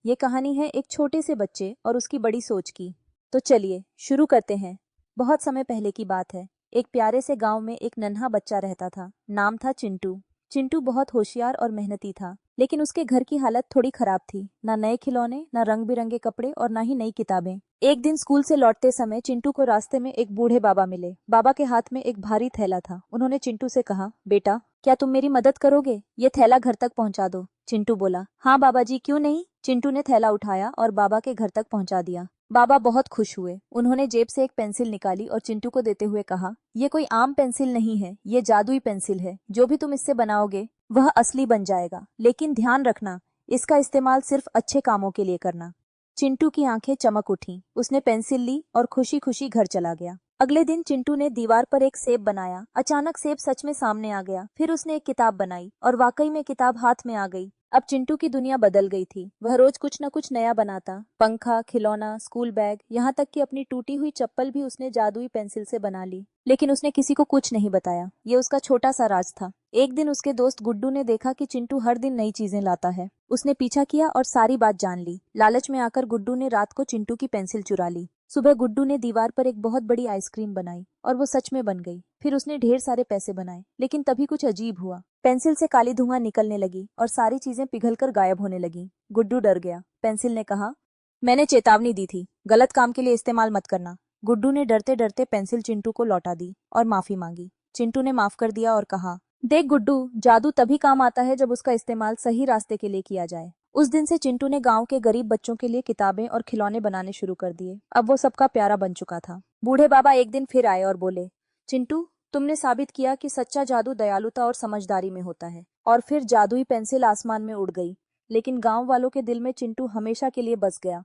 ये कहानी है एक छोटे से बच्चे और उसकी बड़ी सोच की। तो चलिए शुरू करते हैं। बहुत समय पहले की बात है। एक प्यारे से गांव में एक नन्हा बच्चा रहता था। नाम था चिंटू। चिंटू बहुत होशियार और मेहनती था, लेकिन उसके घर की हालत थोड़ी खराब थी। ना नए खिलौने, ना रंग बिरंगे कपड़े और ना ही नई किताबें। एक दिन स्कूल से लौटते समय चिंटू को रास्ते में एक बूढ़े बाबा मिले। बाबा के हाथ में एक भारी थैला था। उन्होंने चिंटू से कहा, बेटा, क्या तुम मेरी मदद करोगे? ये थैला घर तक पहुंचा दो। चिंटू बोला, हाँ बाबा जी, क्यों नहीं। चिंटू ने थैला उठाया और बाबा के घर तक पहुंचा दिया। बाबा बहुत खुश हुए। उन्होंने जेब से एक पेंसिल निकाली और चिंटू को देते हुए कहा, ये कोई आम पेंसिल नहीं है, ये जादुई पेंसिल है। जो भी तुम इससे बनाओगे वह असली बन जाएगा, लेकिन ध्यान रखना, इसका इस्तेमाल सिर्फ अच्छे कामों के लिए करना। चिंटू की आंखें चमक उठीं। उसने पेंसिल ली और खुशी खुशी घर चला गया। अगले दिन चिंटू ने दीवार पर एक सेब बनाया। अचानक सेब सच में सामने आ गया। फिर उसने एक किताब बनाई और वाकई में किताब हाथ में आ गई। अब चिंटू की दुनिया बदल गई थी। वह रोज कुछ न कुछ नया बनाता। पंखा, खिलौना, स्कूल बैग, यहाँ तक कि अपनी टूटी हुई चप्पल भी उसने जादुई पेंसिल से बना ली। लेकिन उसने किसी को कुछ नहीं बताया। ये उसका छोटा सा राज था। एक दिन उसके दोस्त गुड्डू ने देखा कि चिंटू हर दिन नई चीजें लाता है। उसने पीछा किया और सारी बात जान ली। लालच में आकर गुड्डू ने रात को चिंटू की पेंसिल चुरा ली। सुबह गुड्डू ने दीवार पर एक बहुत बड़ी आइसक्रीम बनाई और वो सच में बन गई। फिर उसने ढेर सारे पैसे बनाए, लेकिन तभी कुछ अजीब हुआ। पेंसिल से काली धुआं निकलने लगी और सारी चीजें पिघलकर गायब होने लगी। गुड्डू डर गया। पेंसिल ने कहा, मैंने चेतावनी दी थी, गलत काम के लिए इस्तेमाल मत करना। गुड्डू ने डरते डरते पेंसिल चिंटू को लौटा दी और माफी मांगी। चिंटू ने माफ कर दिया और कहा, देख गुड्डू, जादू तभी काम आता है जब उसका इस्तेमाल सही रास्ते के लिए किया जाए। उस दिन से चिंटू ने गांव के गरीब बच्चों के लिए किताबें और खिलौने बनाने शुरू कर दिए। अब वो सबका प्यारा बन चुका था। बूढ़े बाबा एक दिन फिर आए और बोले, चिंटू, तुमने साबित किया कि सच्चा जादू दयालुता और समझदारी में होता है। और फिर जादुई पेंसिल आसमान में उड़ गई, लेकिन गांव वालों के दिल में चिंटू हमेशा के लिए बस गया।